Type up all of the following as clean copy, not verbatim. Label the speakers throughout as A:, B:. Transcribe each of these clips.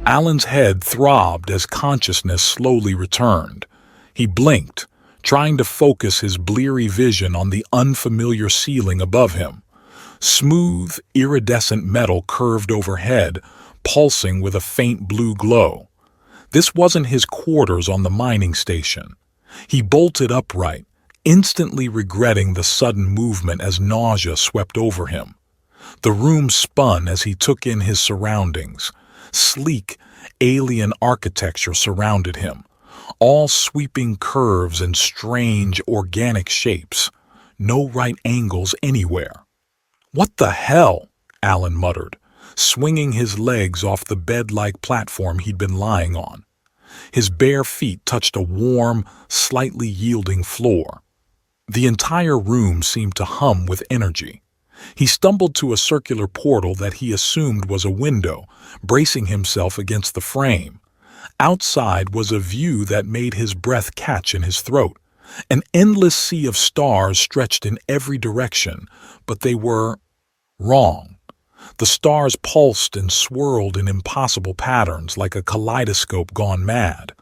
A: Alan's head throbbed as consciousness slowly returned. He blinked, trying to focus his bleary vision on the unfamiliar ceiling above him. Smooth, iridescent metal curved overhead, pulsing with a faint blue glow. This wasn't his quarters on the mining station. He bolted upright, instantly regretting the sudden movement as nausea swept over him. The room spun as he took in his surroundings. Sleek, alien architecture surrounded him, all sweeping curves and strange, organic shapes. No right angles anywhere. "What the hell?" Alan muttered, swinging his legs off the bed-like platform he'd been lying on. His bare feet touched a warm, slightly yielding floor. The entire room seemed to hum with energy. He stumbled to a circular portal that he assumed was a window, bracing himself against the frame. Outside was a view that made his breath catch in his throat. An endless sea of stars stretched in every direction, but they were wrong. The stars pulsed and swirled in impossible patterns like a kaleidoscope gone mad.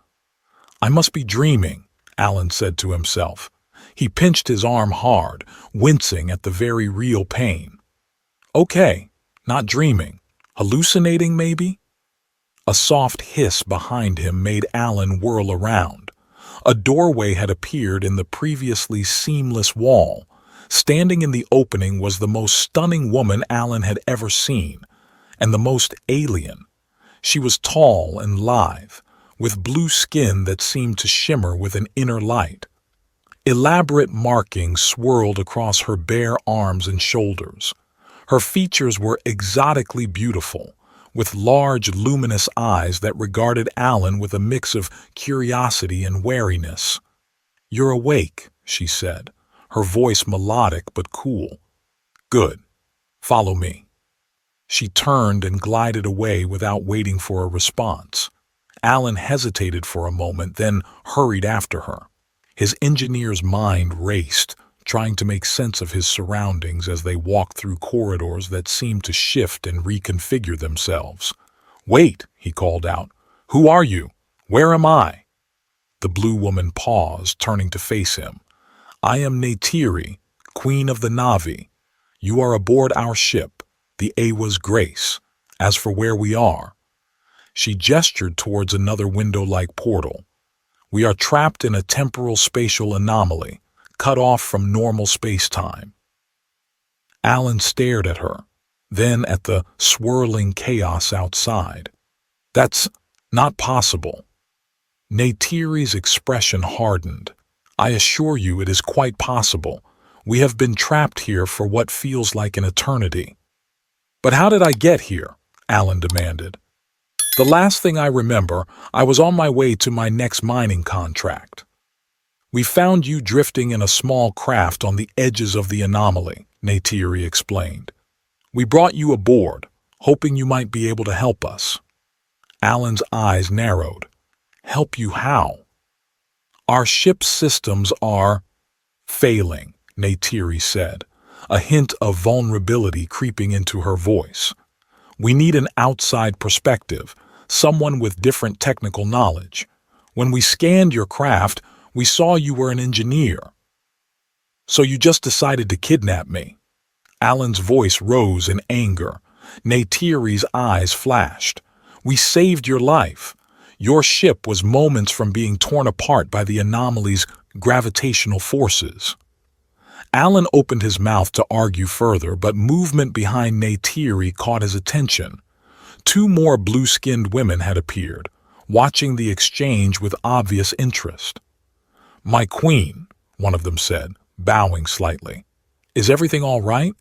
A: "I must be dreaming," Alan said to himself. He pinched his arm hard, wincing at the very real pain. Okay, not dreaming. Hallucinating, maybe? A soft hiss behind him made Alan whirl around. A doorway had appeared in the previously seamless wall. Standing in the opening was the most stunning woman Alan had ever seen, and the most alien. She was tall and lithe, with blue skin that seemed to shimmer with an inner light. Elaborate markings swirled across her bare arms and shoulders. Her features were exotically beautiful, with large, luminous eyes that regarded Alan with a mix of curiosity and wariness. "You're awake," she said, her voice melodic but cool. "Good. Follow me." She turned and glided away without waiting for a response. Alan hesitated for a moment, then hurried after her. His engineer's mind raced, trying to make sense of his surroundings as they walked through corridors that seemed to shift and reconfigure themselves. "Wait," he called out. "Who are you? Where am I?" The blue woman paused, turning to face him. "I am Neytiri, Queen of the Na'vi. You are aboard our ship, the Awa's Grace. As for where we are..." She gestured towards another window-like portal. "We are trapped in a temporal spatial anomaly, cut off from normal space-time." Alan stared at her, then at the swirling chaos outside. "That's not possible." Neytiri's expression hardened. "I assure you it is quite possible. We have been trapped here for what feels like an eternity." "But how did I get here?" Alan demanded. "The last thing I remember, I was on my way to my next mining contract." "We found you drifting in a small craft on the edges of the anomaly," Neytiri explained. "We brought you aboard, hoping you might be able to help us." Alan's eyes narrowed. "Help you how?" "Our ship's systems are failing," Neytiri said, a hint of vulnerability creeping into her voice. "We need an outside perspective, someone with different technical knowledge. When we scanned your craft, we saw you were an engineer. So you just decided to kidnap me." Alan's voice rose in anger. Neytiri's eyes flashed. "We saved your life. Your ship was moments from being torn apart by the anomaly's gravitational forces." Alan opened his mouth to argue further, but movement behind Neytiri caught his attention. Two more blue-skinned women had appeared, watching the exchange with obvious interest. "My queen," one of them said, bowing slightly. "Is everything all right?"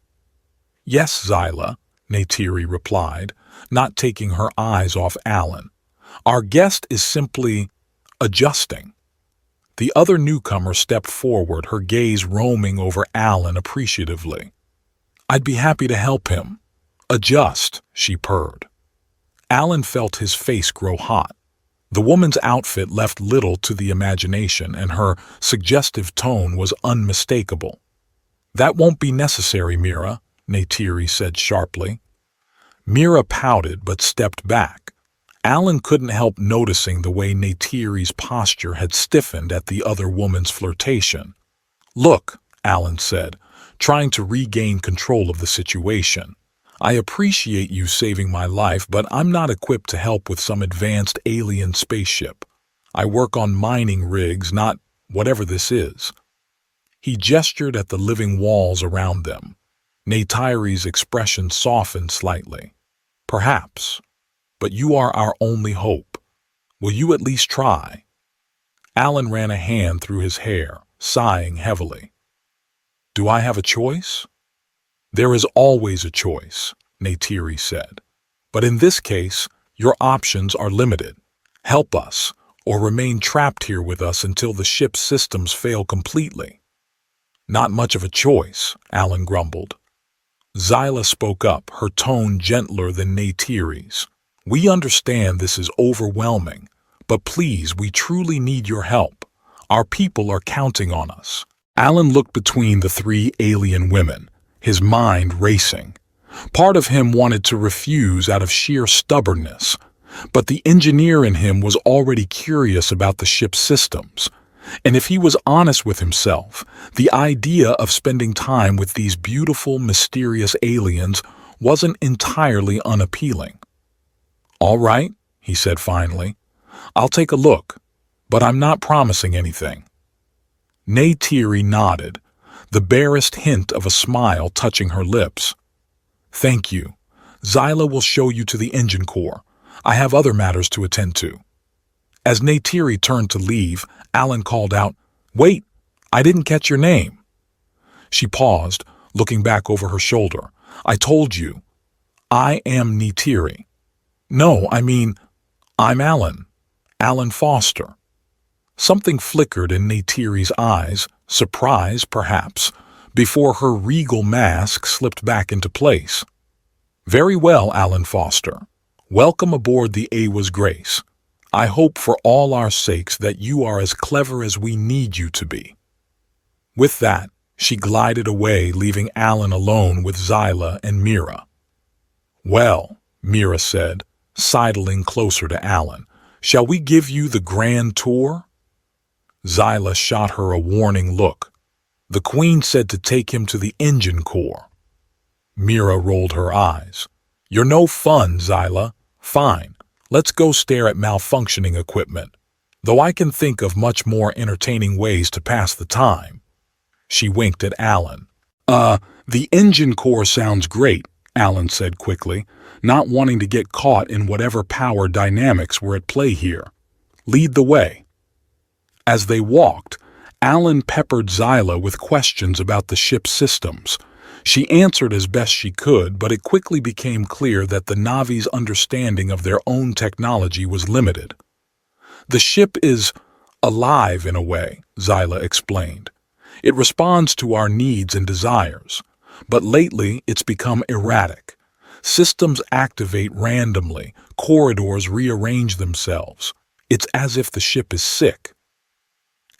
A: "Yes, Zyla," Neytiri replied, not taking her eyes off Alan. "Our guest is simply adjusting." The other newcomer stepped forward, her gaze roaming over Alan appreciatively. "I'd be happy to help him. Adjust," she purred. Alan felt his face grow hot. The woman's outfit left little to the imagination, and her suggestive tone was unmistakable. "That won't be necessary, Mira," Neytiri said sharply. Mira pouted but stepped back. Alan couldn't help noticing the way Neytiri's posture had stiffened at the other woman's flirtation. "Look," Alan said, trying to regain control of the situation. "I appreciate you saving my life, but I'm not equipped to help with some advanced alien spaceship. I work on mining rigs, not whatever this is." He gestured at the living walls around them. Neytiri's expression softened slightly. "Perhaps. But you are our only hope. Will you at least try?" Alan ran a hand through his hair, sighing heavily. "Do I have a choice?" "There is always a choice," Neytiri said. "But in this case, your options are limited. Help us, or remain trapped here with us until the ship's systems fail completely." "Not much of a choice," Alan grumbled. Zyla spoke up, her tone gentler than Neytiri's. "We understand this is overwhelming, but please, we truly need your help. Our people are counting on us." Alan looked between the three alien women, his mind racing. Part of him wanted to refuse out of sheer stubbornness, but the engineer in him was already curious about the ship's systems. And if he was honest with himself, the idea of spending time with these beautiful, mysterious aliens wasn't entirely unappealing. "All right," he said finally. "I'll take a look, but I'm not promising anything." Neytiri nodded, the barest hint of a smile touching her lips. "Thank you. Zyla will show you to the engine core. I have other matters to attend to." As Neytiri turned to leave, Alan called out, "Wait, I didn't catch your name." She paused, looking back over her shoulder. "I told you. I am Neytiri." "No, I mean, I'm Alan. Alan Foster." Something flickered in Neytiri's eyes, surprise perhaps, before her regal mask slipped back into place. "Very well, Alan Foster. Welcome aboard the Awa's Grace. I hope for all our sakes that you are as clever as we need you to be." With that, she glided away, leaving Alan alone with Zyla and Mira. "Well," Mira said, sidling closer to Alan, "shall we give you the grand tour?" Zyla shot her a warning look. "The Queen said to take him to the engine core." Mira rolled her eyes. "You're no fun, Zyla. Fine, let's go stare at malfunctioning equipment, though I can think of much more entertaining ways to pass the time." She winked at Alan. The engine core sounds great," Alan said quickly, not wanting to get caught in whatever power dynamics were at play here. "Lead the way." As they walked, Alan peppered Zyla with questions about the ship's systems. She answered as best she could, but it quickly became clear that the Navi's understanding of their own technology was limited. "The ship is alive in a way," Zyla explained. "It responds to our needs and desires, but lately it's become erratic. Systems activate randomly, corridors rearrange themselves. It's as if the ship is sick."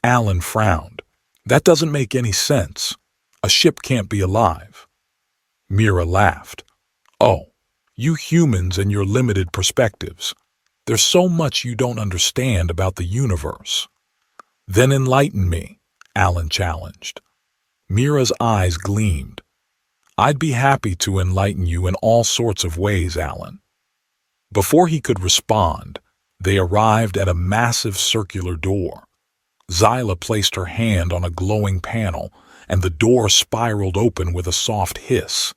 A: Alan frowned. "That doesn't make any sense. A ship can't be alive." Mira laughed. "Oh, you humans and your limited perspectives. There's so much you don't understand about the universe." "Then enlighten me," Alan challenged. Mira's eyes gleamed. "I'd be happy to enlighten you in all sorts of ways, Alan." Before he could respond, they arrived at a massive circular door. Zyla placed her hand on a glowing panel, and the door spiraled open with a soft hiss.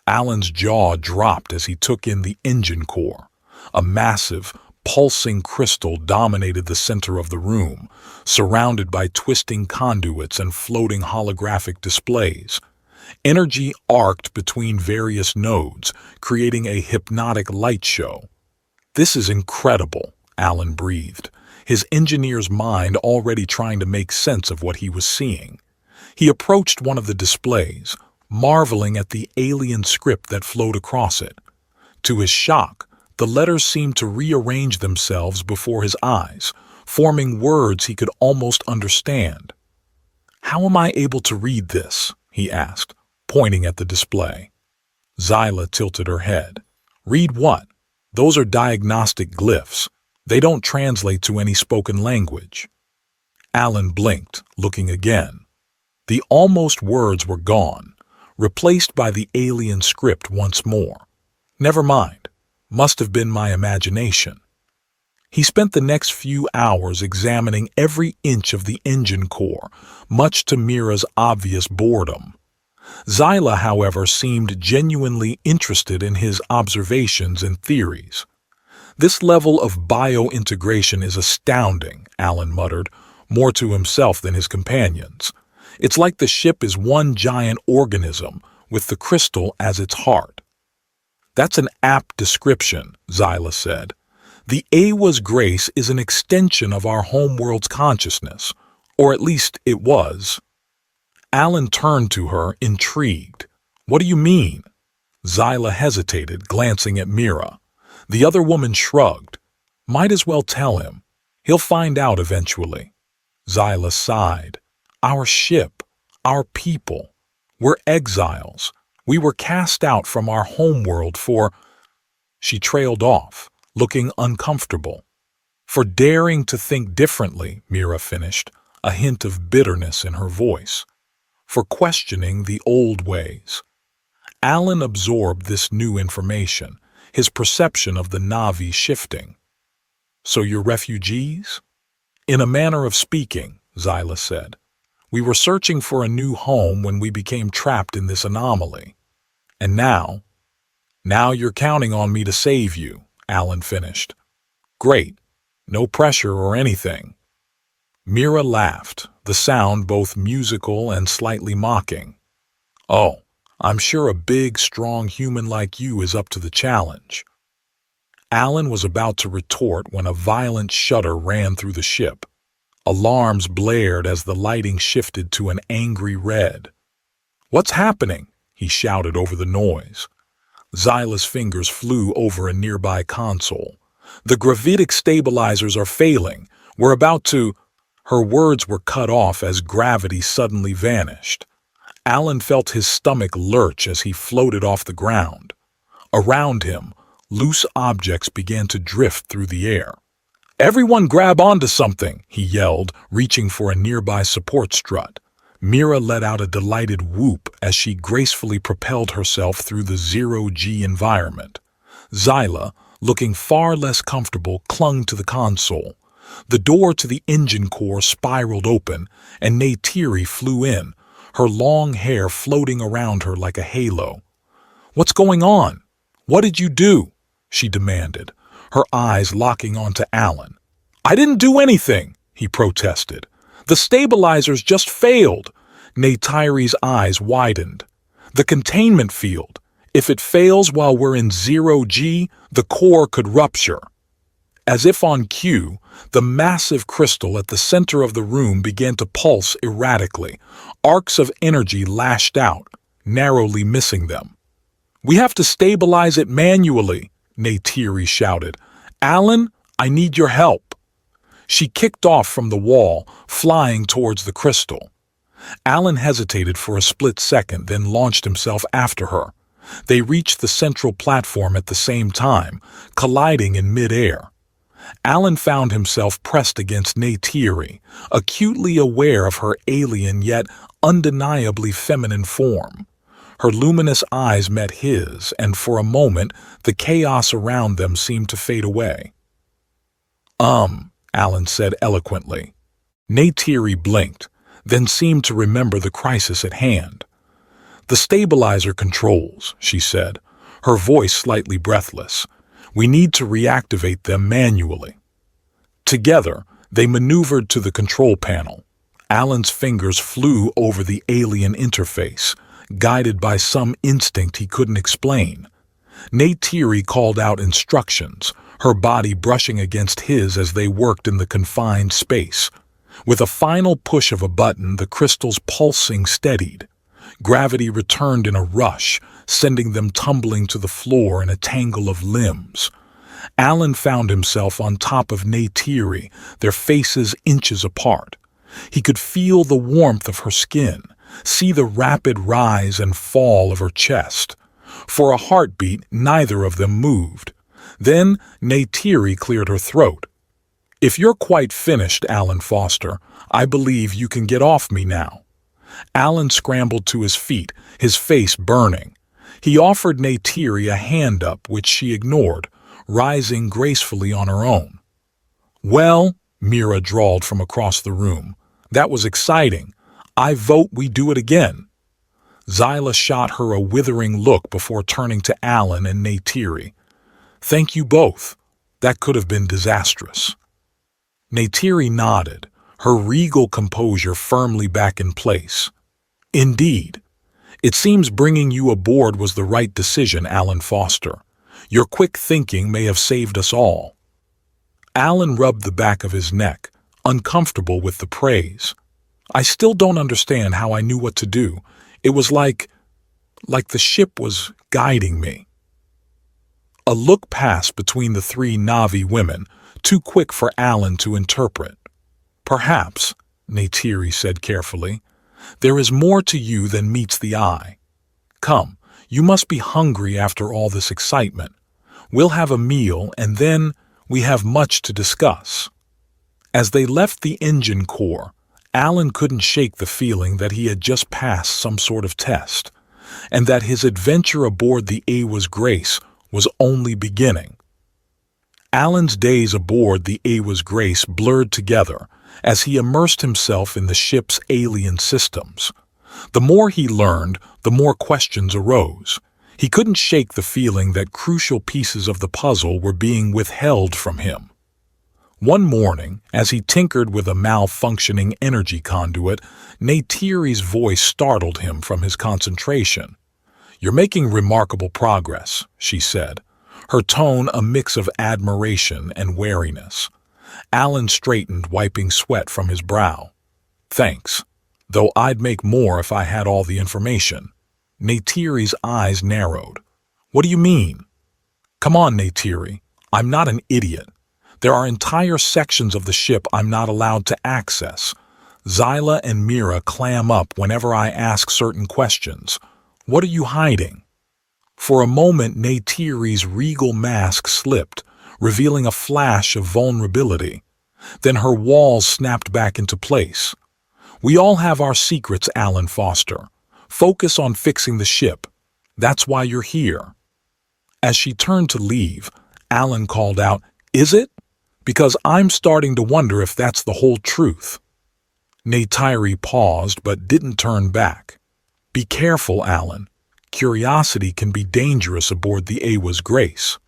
A: Alan's jaw dropped as he took in the engine core. A massive, pulsing crystal dominated the center of the room, surrounded by twisting conduits and floating holographic displays. Energy arced between various nodes, creating a hypnotic light show. "This is incredible," Alan breathed, his engineer's mind already trying to make sense of what he was seeing. He approached one of the displays, marveling at the alien script that flowed across it. To his shock, the letters seemed to rearrange themselves before his eyes, forming words he could almost understand. "How am I able to read this?" he asked, pointing at the display. Zyla tilted her head. "Read what?" Those are diagnostic glyphs. They don't translate to any spoken language. Alan blinked, looking again. The almost words were gone, replaced by the alien script once more. Never mind. Must have been my imagination. He spent the next few hours examining every inch of the engine core, much to Mira's obvious boredom. Zyla, however, seemed genuinely interested in his observations and theories. This level of bio-integration is astounding, Alan muttered, more to himself than his companions. It's like the ship is one giant organism, with the crystal as its heart. That's an apt description, Zyla said. The Awa's grace is an extension of our homeworld's consciousness, or at least it was. Alan turned to her, intrigued. What do you mean? Zyla hesitated, glancing at Mira. The other woman shrugged. Might as well tell him. He'll find out eventually. Zyla sighed. Our ship, our people. We're exiles. We were cast out from our homeworld for... She trailed off, looking uncomfortable. For daring to think differently, Mira finished, a hint of bitterness in her voice. For questioning the old ways. Alan absorbed this new information, his perception of the Na'vi shifting. So you're refugees? In a manner of speaking, Zyla said. We were searching for a new home when we became trapped in this anomaly. And now you're counting on me to save you, Alan finished. Great. No pressure or anything. Mira laughed, the sound both musical and slightly mocking. Oh, I'm sure a big, strong human like you is up to the challenge. Alan was about to retort when a violent shudder ran through the ship. Alarms blared as the lighting shifted to an angry red. What's happening? He shouted over the noise. Zyla's fingers flew over a nearby console. The gravitic stabilizers are failing. We're about to... Her words were cut off as gravity suddenly vanished. Alan felt his stomach lurch as he floated off the ground. Around him, loose objects began to drift through the air. Everyone grab onto something, he yelled, reaching for a nearby support strut. Mira let out a delighted whoop as she gracefully propelled herself through the zero-G environment. Zyla, looking far less comfortable, clung to the console. The door to the engine core spiraled open, and Neytiri flew in, her long hair floating around her like a halo. What's going on? What did you do? She demanded, her eyes locking onto Alan. I didn't do anything, he protested. The stabilizers just failed. Neytiri's eyes widened. The containment field. If it fails while we're in zero-G, the core could rupture. As if on cue, the massive crystal at the center of the room began to pulse erratically. Arcs of energy lashed out, narrowly missing them. We have to stabilize it manually, Neytiri shouted. Alan, I need your help. She kicked off from the wall, flying towards the crystal. Alan hesitated for a split second, then launched himself after her. They reached the central platform at the same time, colliding in mid-air. Alan found himself pressed against Neytiri, acutely aware of her alien yet undeniably feminine form. Her luminous eyes met his, and for a moment the chaos around them seemed to fade away. Alan said eloquently. Neytiri blinked, then seemed to remember the crisis at hand. The stabilizer controls, she said, her voice slightly breathless. We need to reactivate them manually. Together, they maneuvered to the control panel. Alan's fingers flew over the alien interface, guided by some instinct he couldn't explain. Neytiri called out instructions, her body brushing against his as they worked in the confined space. With a final push of a button, the crystal's pulsing steadied. Gravity returned in a rush, sending them tumbling to the floor in a tangle of limbs. Alan found himself on top of Neytiri, their faces inches apart. He could feel the warmth of her skin, see the rapid rise and fall of her chest. For a heartbeat, neither of them moved. Then Neytiri cleared her throat. "If you're quite finished, Alan Foster, I believe you can get off me now." Alan scrambled to his feet, his face burning. He offered Neytiri a hand up, which she ignored, rising gracefully on her own. "Well," Mira drawled from across the room, "that was exciting. I vote we do it again." Zyla shot her a withering look before turning to Alan and Neytiri. "Thank you both. That could have been disastrous." Neytiri nodded, her regal composure firmly back in place. "Indeed. It seems bringing you aboard was the right decision, Alan Foster. Your quick thinking may have saved us all." Alan rubbed the back of his neck, uncomfortable with the praise. "I still don't understand how I knew what to do. It was like the ship was guiding me." A look passed between the three Na'vi women, too quick for Alan to interpret. "Perhaps," Neytiri said carefully, "there is more to you than meets the eye. Come, you must be hungry after all this excitement. We'll have a meal, and then we have much to discuss." As they left the engine core, Alan couldn't shake the feeling that he had just passed some sort of test, and that his adventure aboard the Awa's Grace was only beginning. Alan's days aboard the Awa's Grace blurred together as he immersed himself in the ship's alien systems. The more he learned, the more questions arose. He couldn't shake the feeling that crucial pieces of the puzzle were being withheld from him. One morning, as he tinkered with a malfunctioning energy conduit, Neytiri's voice startled him from his concentration. "You're making remarkable progress," she said, her tone a mix of admiration and wariness. Alan straightened, wiping sweat from his brow. "Thanks, though I'd make more if I had all the information." Neytiri's eyes narrowed. "What do you mean?" "Come on, Neytiri. I'm not an idiot. There are entire sections of the ship I'm not allowed to access. Zyla and Mira clam up whenever I ask certain questions. What are you hiding?" For a moment, Neytiri's regal mask slipped, revealing a flash of vulnerability. Then her walls snapped back into place. "We all have our secrets, Alan Foster. Focus on fixing the ship. That's why you're here." As she turned to leave, Alan called out, "Is it? Because I'm starting to wonder if that's the whole truth." Neytiri paused but didn't turn back. "Be careful, Alan. Curiosity can be dangerous aboard the Awa's Grace."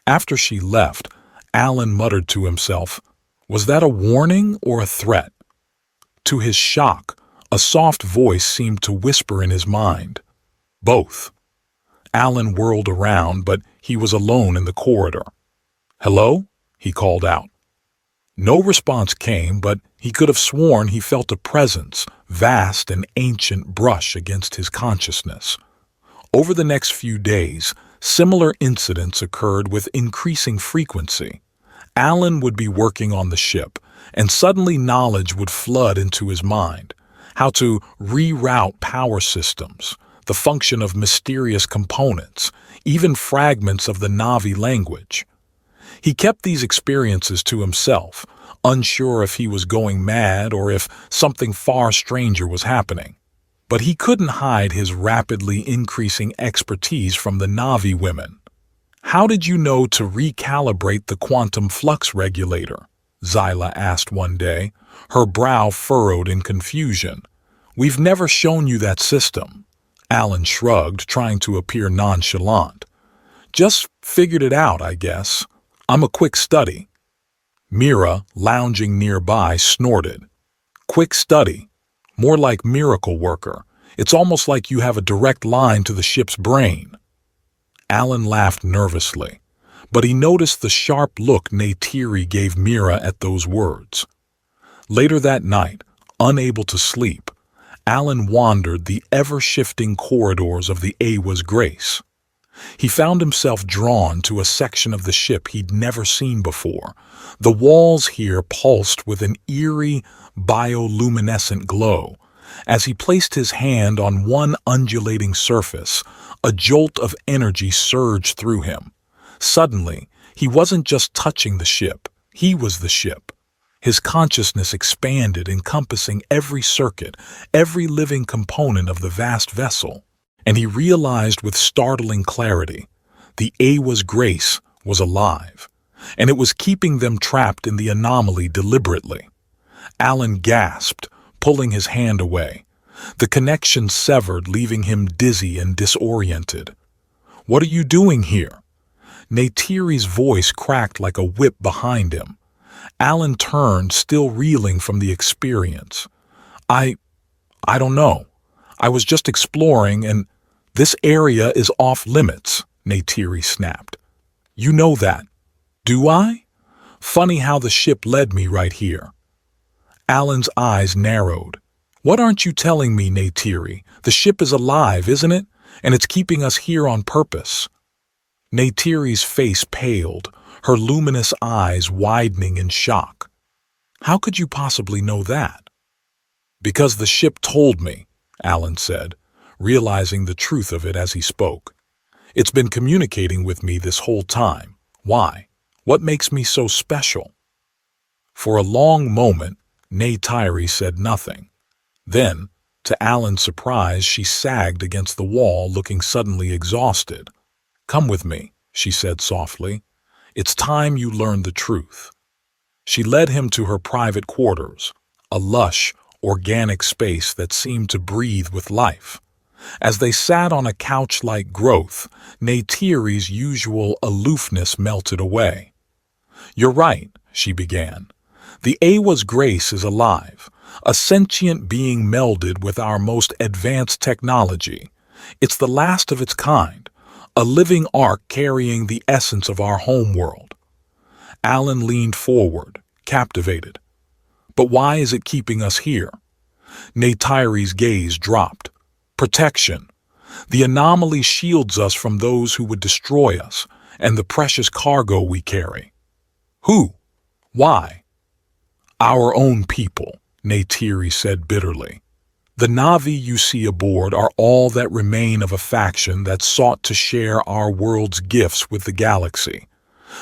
A: After she left, Alan muttered to himself, "Was that a warning or a threat?" To his shock, a soft voice seemed to whisper in his mind, "Both." Alan whirled around, but he was alone in the corridor. "Hello?" he called out. No response came, but he could have sworn he felt a presence, vast and ancient, brush against his consciousness. Over the next few days, similar incidents occurred with increasing frequency. Alan would be working on the ship, and suddenly knowledge would flood into his mind. How to reroute power systems, the function of mysterious components, even fragments of the Na'vi language. He kept these experiences to himself, unsure if he was going mad or if something far stranger was happening. But he couldn't hide his rapidly increasing expertise from the Na'vi women. "How did you know to recalibrate the quantum flux regulator?" Zyla asked one day, her brow furrowed in confusion. "We've never shown you that system." Alan shrugged, trying to appear nonchalant. "Just figured it out, I guess. I'm a quick study." Mira, lounging nearby, snorted. "Quick study? More like miracle worker. It's almost like you have a direct line to the ship's brain." Alan laughed nervously, but he noticed the sharp look Neytiri gave Mira at those words. Later that night, unable to sleep, Alan wandered the ever-shifting corridors of the Awa's Grace. He found himself drawn to a section of the ship he'd never seen before. The walls here pulsed with an eerie, bioluminescent glow. As he placed his hand on one undulating surface, a jolt of energy surged through him. Suddenly, he wasn't just touching the ship, he was the ship. His consciousness expanded, encompassing every circuit, every living component of the vast vessel. And he realized with startling clarity, the Awa's grace was alive, and it was keeping them trapped in the anomaly deliberately. Alan gasped, pulling his hand away. The connection severed, leaving him dizzy and disoriented. "What are you doing here?" Neytiri's voice cracked like a whip behind him. Alan turned, still reeling from the experience. I don't know. I was just exploring, and this area is off limits," Neytiri snapped. "You know that. Do I? Funny how the ship led me right here." Alan's eyes narrowed. "What aren't you telling me, Neytiri? The ship is alive, isn't it? And it's keeping us here on purpose." Neytiri's face paled, her luminous eyes widening in shock. "How could you possibly know that?" "Because the ship told me," Alan said, realizing the truth of it as he spoke. "It's been communicating with me this whole time. Why? What makes me so special?" For a long moment, Neytiri said nothing. Then, to Alan's surprise, she sagged against the wall, looking suddenly exhausted. "Come with me," she said softly. "It's time you learned the truth." She led him to her private quarters, a lush, organic space that seemed to breathe with life. As they sat on a couch-like growth, Neytiri's usual aloofness melted away. "You're right," she began. "The Awa's grace is alive, a sentient being melded with our most advanced technology. It's the last of its kind, a living ark carrying the essence of our homeworld." Alan leaned forward, captivated. "But why is it keeping us here?" Neytiri's gaze dropped. "Protection. The anomaly shields us from those who would destroy us and the precious cargo we carry." "Who? Why?" "Our own people," Neytiri said bitterly. "The Na'vi you see aboard are all that remain of a faction that sought to share our world's gifts with the galaxy.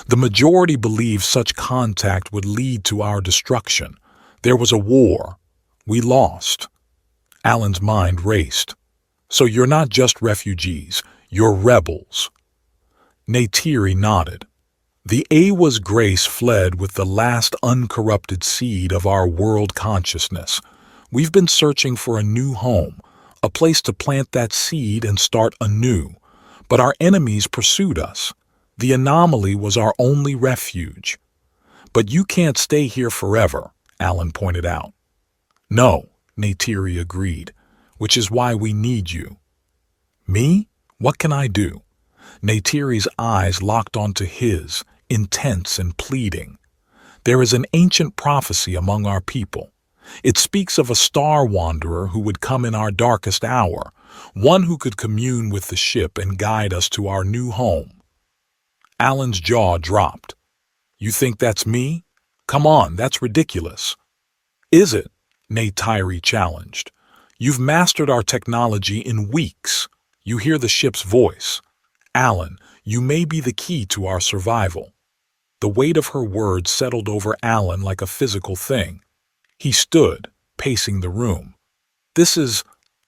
A: The majority believe such contact would lead to our destruction. There was a war. We lost." Alan's mind raced. "So you're not just refugees, you're rebels." Neytiri nodded. "The Awa's grace fled with the last uncorrupted seed of our world consciousness. We've been searching for a new home, a place to plant that seed and start anew. But our enemies pursued us. The anomaly was our only refuge." "But you can't stay here forever," Alan pointed out. "No," Neytiri agreed, "which is why we need you." "Me? What can I do?" Neytiri's eyes locked onto his, intense and pleading. "There is an ancient prophecy among our people. It speaks of a star wanderer who would come in our darkest hour, one who could commune with the ship and guide us to our new home." Alan's jaw dropped. "You think that's me? Come on, that's ridiculous." "Is it?" Neytiri challenged. "You've mastered our technology in weeks. You hear the ship's voice. Alan, you may be the key to our survival." The weight of her words settled over Alan like a physical thing. He stood, pacing the room. "This is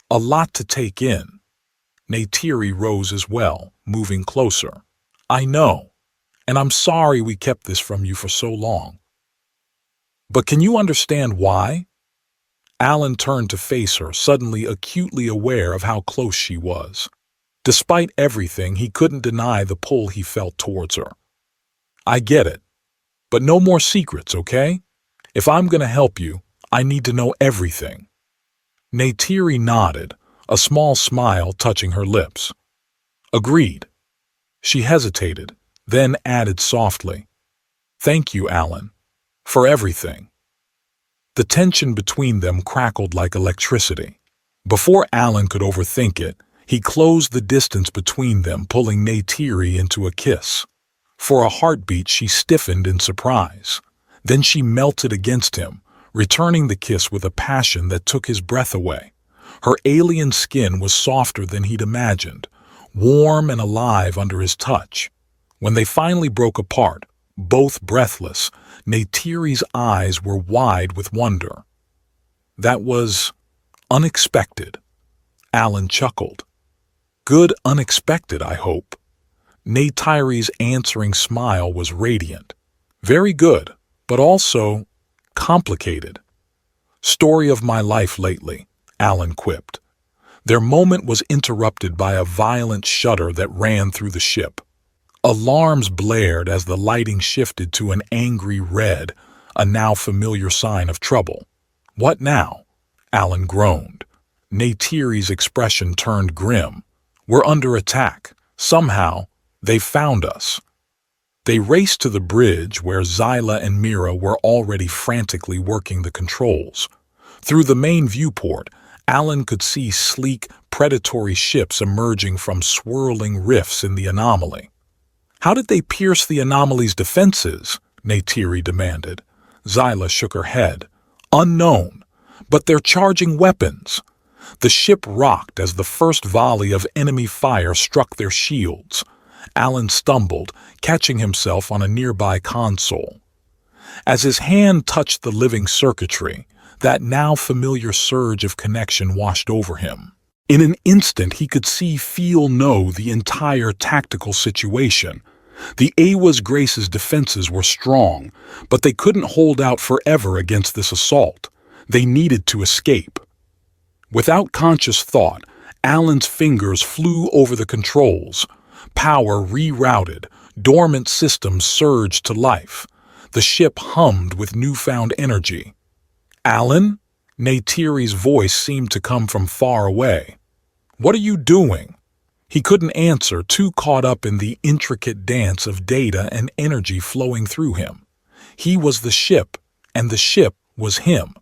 A: a lot to take in." Neytiri rose as well, moving closer. "I know, and I'm sorry we kept this from you for so long. But can you understand why?" Alan turned to face her, suddenly acutely aware of how close she was. Despite everything, he couldn't deny the pull he felt towards her. "I get it. But no more secrets, okay? If I'm going to help you, I need to know everything." Neytiri nodded, a small smile touching her lips. "Agreed." She hesitated, then added softly, "Thank you, Alan, for everything." The tension between them crackled like electricity. Before Alan could overthink it, he closed the distance between them, pulling Neytiri into a kiss. For a heartbeat, she stiffened in surprise. Then she melted against him, returning the kiss with a passion that took his breath away. Her alien skin was softer than he'd imagined, warm and alive under his touch. When they finally broke apart, both breathless, Neytiri's eyes were wide with wonder. That was unexpected. Alan chuckled. Good unexpected, I hope. Neytiri's answering smile was radiant. Very good, but also complicated. Story of my life lately, Alan quipped. Their moment was interrupted by a violent shudder that ran through the ship. Alarms blared as the lighting shifted to an angry red, a now familiar sign of trouble. What now? Alan groaned. Neytiri's expression turned grim. We're under attack. Somehow, they found us. They raced to the bridge where Zyla and Mira were already frantically working the controls. Through the main viewport, Alan could see sleek, predatory ships emerging from swirling rifts in the anomaly. How did they pierce the anomaly's defenses? Neytiri demanded. Zyla shook her head. Unknown, but they're charging weapons. The ship rocked as the first volley of enemy fire struck their shields. Alan stumbled, catching himself on a nearby console. As his hand touched the living circuitry, that now familiar surge of connection washed over him. In an instant he could see, feel, know the entire tactical situation. The Awa's Grace's defenses were strong, but they couldn't hold out forever against this assault. They needed to escape. Without conscious thought, Alan's fingers flew over the controls. Power rerouted, dormant systems surged to life. The ship hummed with newfound energy. Alan? Neytiri's voice seemed to come from far away. What are you doing? He couldn't answer, too caught up in the intricate dance of data and energy flowing through him. He was the ship, and the ship was him,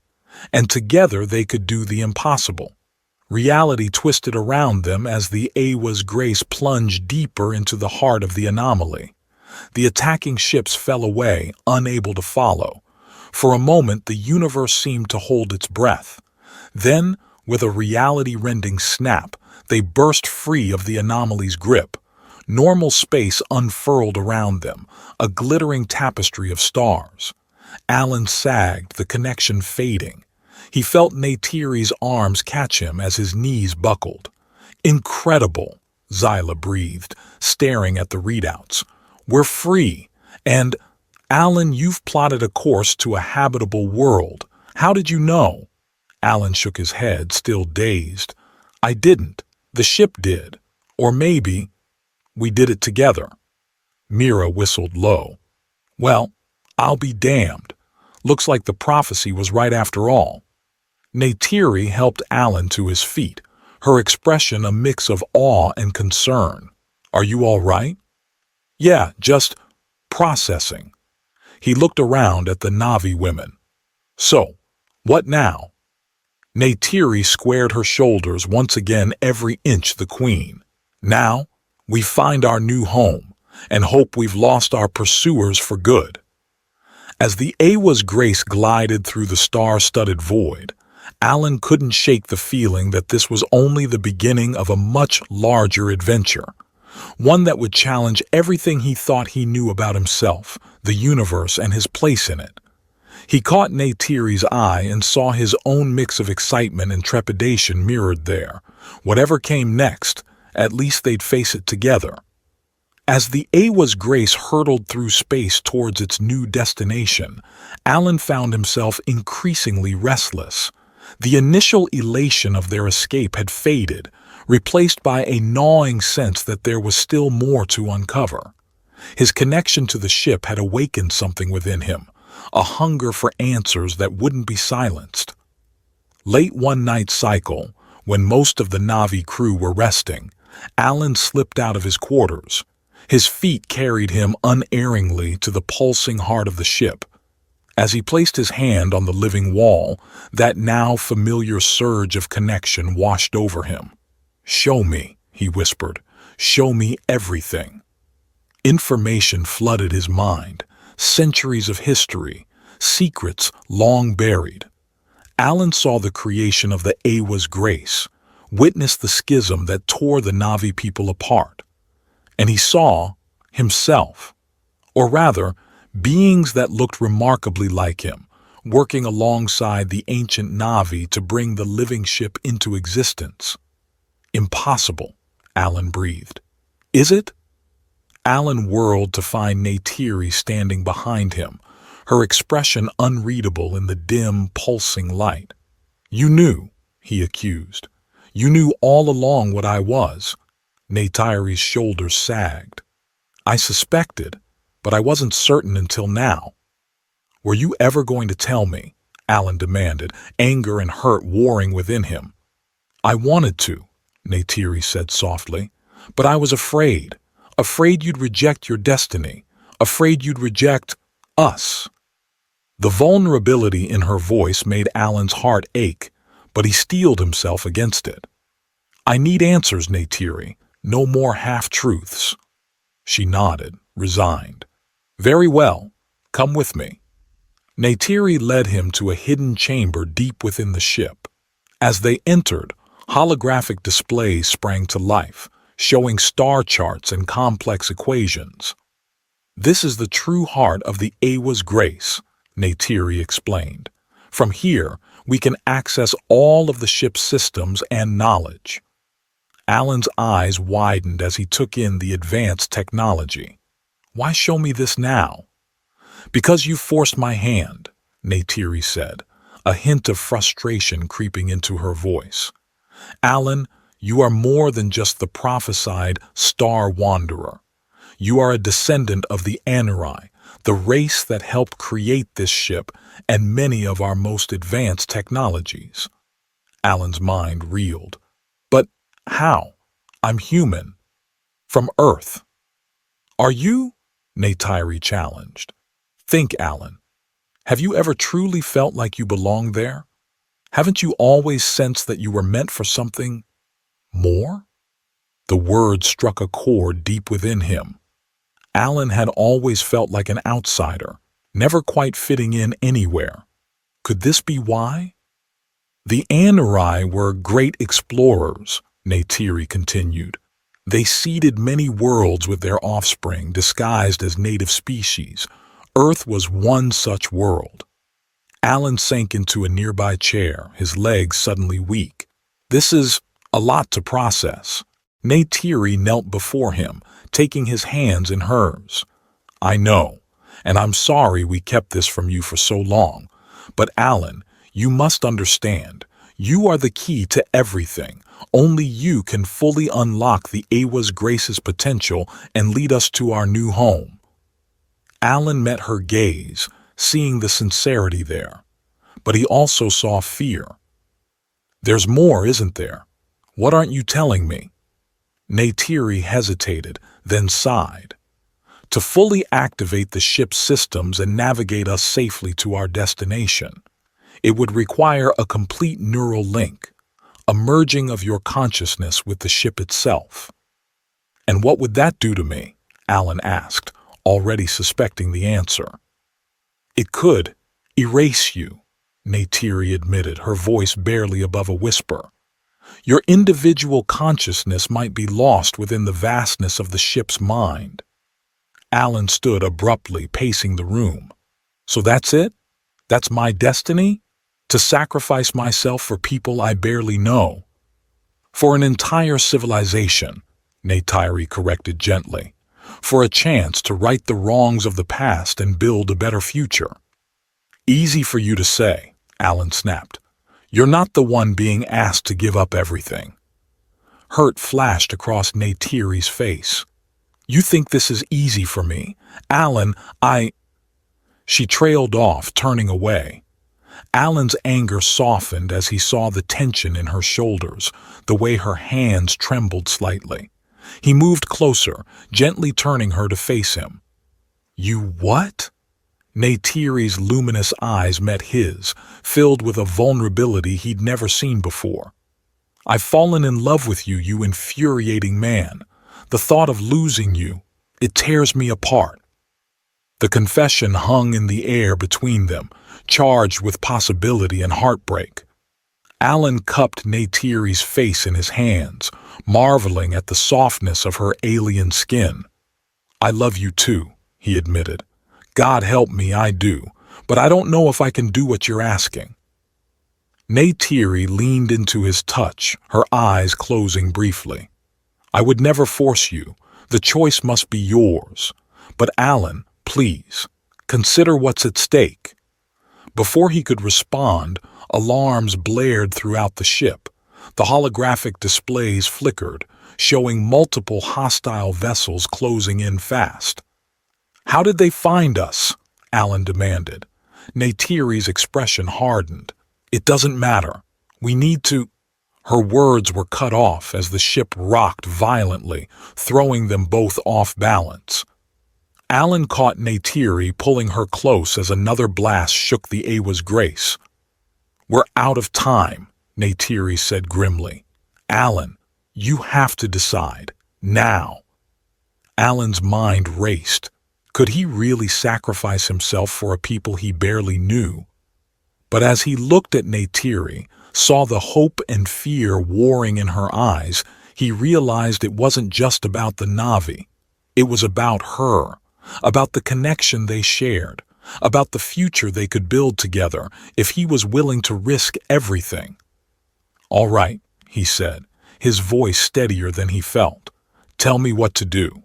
A: and together they could do the impossible. Reality twisted around them as the Awa's Grace plunged deeper into the heart of the anomaly. The attacking ships fell away, unable to follow. For a moment, the universe seemed to hold its breath. Then, with a reality-rending snap, they burst free of the anomaly's grip. Normal space unfurled around them, a glittering tapestry of stars. Alan sagged, the connection fading. He felt Neytiri's arms catch him as his knees buckled. Incredible, Zyla breathed, staring at the readouts. We're free, and, Alan, you've plotted a course to a habitable world. How did you know? Alan shook his head, still dazed. I didn't. The ship did. Or maybe we did it together. Mira whistled low. Well, I'll be damned. Looks like the prophecy was right after all. Neytiri helped Alan to his feet, her expression a mix of awe and concern. Are you all right? Yeah, just processing. He looked around at the Na'vi women. So, what now? Neytiri squared her shoulders, once again every inch the queen. Now, we find our new home, and hope we've lost our pursuers for good. As the Awa's Grace glided through the star-studded void, Alan couldn't shake the feeling that this was only the beginning of a much larger adventure, one that would challenge everything he thought he knew about himself, the universe, and his place in it. He caught Neytiri's eye and saw his own mix of excitement and trepidation mirrored there. Whatever came next, at least they'd face it together. As the Awa's Grace hurtled through space towards its new destination, Alan found himself increasingly restless. The initial elation of their escape had faded, replaced by a gnawing sense that there was still more to uncover. His connection to the ship had awakened something within him, a hunger for answers that wouldn't be silenced. Late one night cycle, when most of the Na'vi crew were resting, Alan slipped out of his quarters. His feet carried him unerringly to the pulsing heart of the ship. As he placed his hand on the living wall, that now familiar surge of connection washed over him. "Show me," he whispered. "Show me everything." Information flooded his mind, centuries of history, secrets long buried. Alan saw the creation of the Awa's Grace, witnessed the schism that tore the Na'vi people apart. And he saw himself. Or rather, beings that looked remarkably like him, working alongside the ancient Na'vi to bring the living ship into existence. Impossible, Alan breathed. Is it? Alan whirled to find Neytiri standing behind him, her expression unreadable in the dim, pulsing light. You knew, he accused. You knew all along what I was. Neytiri's shoulders sagged. I suspected, but I wasn't certain until now. Were you ever going to tell me? Alan demanded, anger and hurt warring within him. I wanted to, Neytiri said softly, but I was afraid. Afraid you'd reject your destiny. Afraid you'd reject us. The vulnerability in her voice made Alan's heart ache, but he steeled himself against it. I need answers, Neytiri. No more half-truths. She nodded, resigned. Very well. Come with me. Neytiri led him to a hidden chamber deep within the ship. As they entered, holographic displays sprang to life, showing star charts and complex equations. This is the true heart of the Awa's grace, Neytiri explained. From here, we can access all of the ship's systems and knowledge. Alan's eyes widened as he took in the advanced technology. Why show me this now? Because you forced my hand, Neytiri said, a hint of frustration creeping into her voice. Alan, you are more than just the prophesied Star Wanderer. You are a descendant of the Anurai, the race that helped create this ship and many of our most advanced technologies. Alan's mind reeled. But how? I'm human. From Earth. Are you? Neytiri challenged. Think, Alan. Have you ever truly felt like you belonged there? Haven't you always sensed that you were meant for something more? The word struck a chord deep within him. Alan had always felt like an outsider, never quite fitting in anywhere. Could this be why? The Anurai were great explorers, Neytiri continued. They seeded many worlds with their offspring disguised as native species. Earth was one such world. Alan sank into a nearby chair, his legs suddenly weak. This is a lot to process. Neytiri knelt before him, taking his hands in hers. I know, and I'm sorry we kept this from you for so long. But Alan, you must understand, you are the key to everything. Only you can fully unlock the Awa's grace's potential and lead us to our new home. Alan met her gaze, seeing the sincerity there. But he also saw fear. There's more, isn't there? What aren't you telling me? Neytiri hesitated, then sighed. To fully activate the ship's systems and navigate us safely to our destination, it would require a complete neural link, a merging of your consciousness with the ship itself. And what would that do to me? Alan asked, already suspecting the answer. It could erase you, Neytiri admitted, her voice barely above a whisper. Your individual consciousness might be lost within the vastness of the ship's mind. Alan stood abruptly, pacing the room. So that's it? That's my destiny? To sacrifice myself for people I barely know? For an entire civilization, Neytiri corrected gently. For a chance to right the wrongs of the past and build a better future. Easy for you to say, Alan snapped. You're not the one being asked to give up everything. Hurt flashed across Neytiri's face. You think this is easy for me? Alan, She trailed off, turning away. Alan's anger softened as he saw the tension in her shoulders, the way her hands trembled slightly. He moved closer, gently turning her to face him. You what? Neytiri's luminous eyes met his, filled with a vulnerability he'd never seen before. I've fallen in love with you, you infuriating man. The thought of losing you, it tears me apart. The confession hung in the air between them, charged with possibility and heartbreak. Alan cupped Neytiri's face in his hands, marveling at the softness of her alien skin. I love you too, he admitted. God help me, I do, but I don't know if I can do what you're asking. Neytiri leaned into his touch, her eyes closing briefly. I would never force you. The choice must be yours. But Alan, please, consider what's at stake. Before he could respond, alarms blared throughout the ship. The holographic displays flickered, showing multiple hostile vessels closing in fast. How did they find us? Alan demanded. Neytiri's expression hardened. It doesn't matter. We need to... Her words were cut off as the ship rocked violently, throwing them both off balance. Alan caught Neytiri, pulling her close as another blast shook the Awa's grace. We're out of time, Neytiri said grimly. Alan, you have to decide. Now. Alan's mind raced. Could he really sacrifice himself for a people he barely knew? But as he looked at Neytiri, saw the hope and fear warring in her eyes, he realized it wasn't just about the Na'vi. It was about her, about the connection they shared, about the future they could build together if he was willing to risk everything. All right, he said, his voice steadier than he felt. Tell me what to do.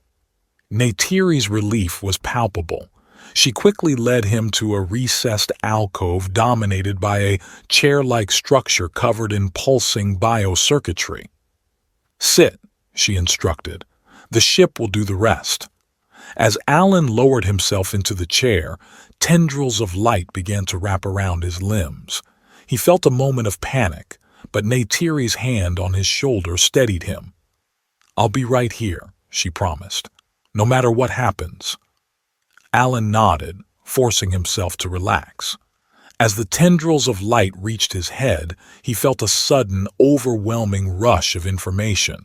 A: Neytiri's relief was palpable. She quickly led him to a recessed alcove dominated by a chair-like structure covered in pulsing biocircuitry. Sit, she instructed. The ship will do the rest. As Alan lowered himself into the chair, tendrils of light began to wrap around his limbs. He felt a moment of panic, but Neytiri's hand on his shoulder steadied him. I'll be right here, she promised, no matter what happens. Alan nodded, forcing himself to relax. As the tendrils of light reached his head, he felt a sudden, overwhelming rush of information.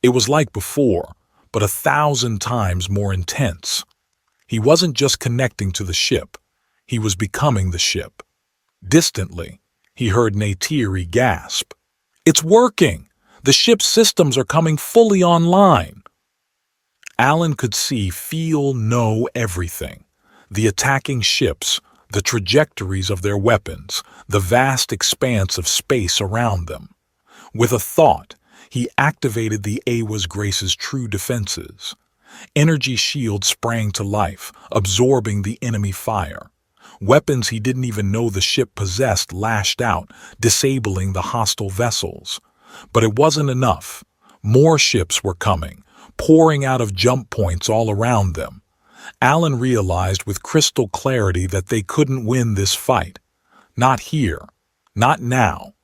A: It was like before, but 1,000 times more intense. He wasn't just connecting to the ship, he was becoming the ship. Distantly, he heard Neytiri gasp. It's working! The ship's systems are coming fully online! Alan could see, feel, know everything. The attacking ships, the trajectories of their weapons, the vast expanse of space around them. With a thought, he activated the Awa's Grace's true defenses. Energy shields sprang to life, absorbing the enemy fire. Weapons he didn't even know the ship possessed lashed out, disabling the hostile vessels. But it wasn't enough. More ships were coming, pouring out of jump points all around them. Alan realized with crystal clarity that they couldn't win this fight. Not here. Not now.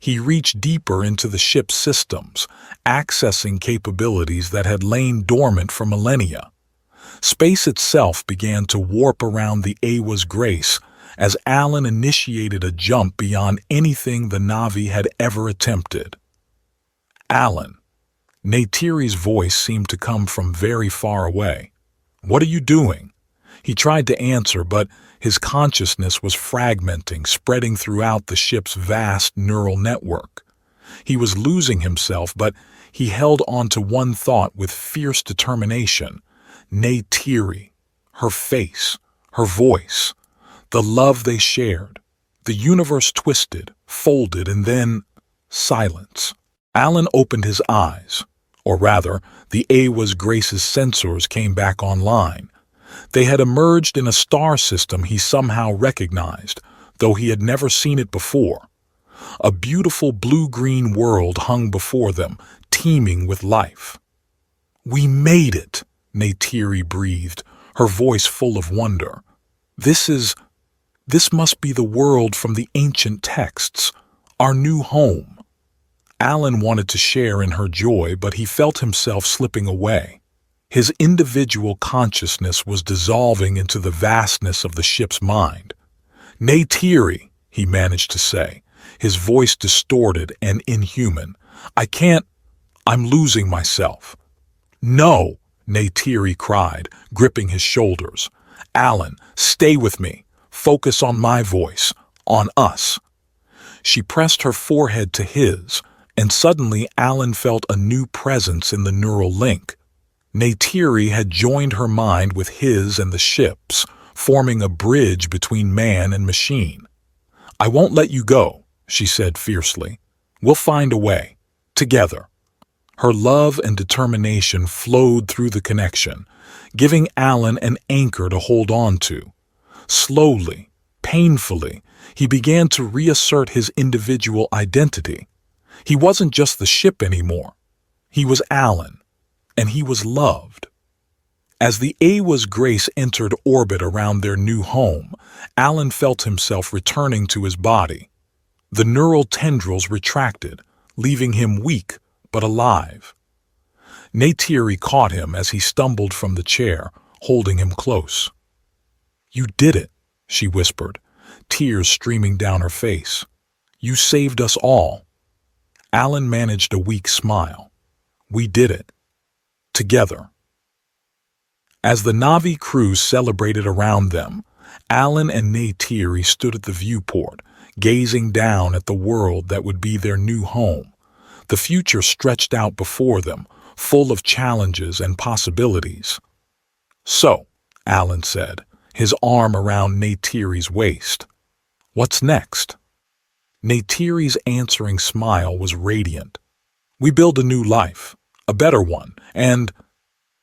A: He reached deeper into the ship's systems, accessing capabilities that had lain dormant for millennia. Space itself began to warp around the Awa's Grace as Alan initiated a jump beyond anything the Na'vi had ever attempted. Alan. Neytiri's voice seemed to come from very far away. What are you doing? He tried to answer, but his consciousness was fragmenting, spreading throughout the ship's vast neural network. He was losing himself, but he held on to one thought with fierce determination. Neytiri, her face, her voice, the love they shared. The universe twisted, folded, and then silence. Alan opened his eyes. Or rather, the Awa's Grace's sensors came back online. They had emerged in a star system he somehow recognized, though he had never seen it before. A beautiful blue-green world hung before them, teeming with life. We made it, Neytiri breathed, her voice full of wonder. This must be the world from the ancient texts, our new home. Alan wanted to share in her joy, but he felt himself slipping away. His individual consciousness was dissolving into the vastness of the ship's mind. Neytiri, he managed to say, his voice distorted and inhuman. I'm losing myself. No, Neytiri cried, gripping his shoulders. Alan, stay with me. Focus on my voice, on us. She pressed her forehead to his, and suddenly Alan felt a new presence in the neural link. Neytiri had joined her mind with his and the ship's, forming a bridge between man and machine. "I won't let you go," she said fiercely. "We'll find a way. Together." Her love and determination flowed through the connection, giving Alan an anchor to hold on to. Slowly, painfully, he began to reassert his individual identity. He wasn't just the ship anymore. He was Alan, and he was loved. As the HFY's Grace entered orbit around their new home, Alan felt himself returning to his body. The neural tendrils retracted, leaving him weak but alive. Neytiri caught him as he stumbled from the chair, holding him close. "You did it," she whispered, tears streaming down her face. "You saved us all." Alan managed a weak smile. "We did it. Together." As the Navi crew celebrated around them, Alan and Neytiri stood at the viewport, gazing down at the world that would be their new home. The future stretched out before them, full of challenges and possibilities. "So," Alan said, his arm around Neytiri's waist, "what's next?" Neytiri's answering smile was radiant. "We build a new life, a better one, and—"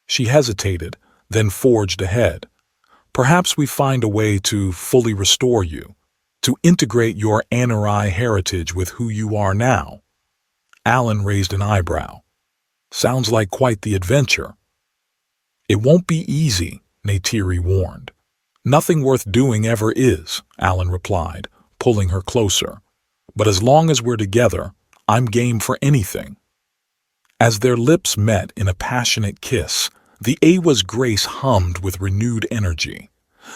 A: She hesitated, then forged ahead. "Perhaps we find a way to fully restore you, to integrate your Anurai heritage with who you are now." Alan raised an eyebrow. "Sounds like quite the adventure." "It won't be easy," Neytiri warned. "Nothing worth doing ever is," Alan replied, pulling her closer. "But as long as we're together, I'm game for anything." As their lips met in a passionate kiss, the HFY's Grace hummed with renewed energy.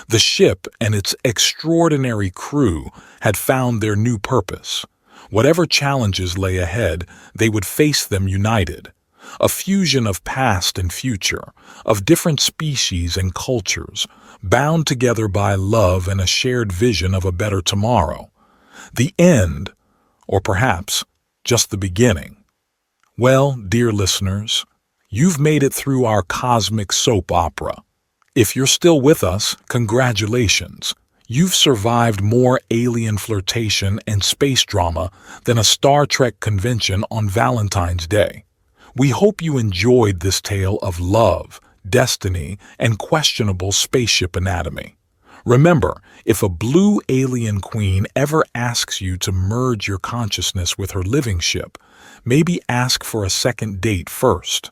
A: The ship and its extraordinary crew had found their new purpose. Whatever challenges lay ahead, they would face them united. A fusion of past and future, of different species and cultures, bound together by love and a shared vision of a better tomorrow. The end, or perhaps just the beginning. Well, dear listeners, you've made it through our cosmic soap opera. If you're still with us, congratulations. You've survived more alien flirtation and space drama than a Star Trek convention on Valentine's Day. We hope you enjoyed this tale of love, destiny, and questionable spaceship anatomy. Remember, if a blue alien queen ever asks you to merge your consciousness with her living ship, maybe ask for a second date first.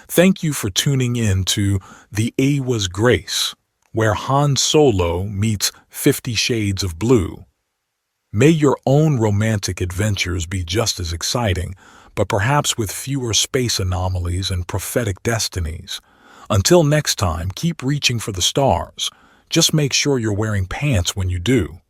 A: Thank you for tuning in to The HFY's Grace, where Han Solo meets 50 Shades of Blue. May your own romantic adventures be just as exciting, but perhaps with fewer space anomalies and prophetic destinies. Until next time, keep reaching for the stars. Just make sure you're wearing pants when you do.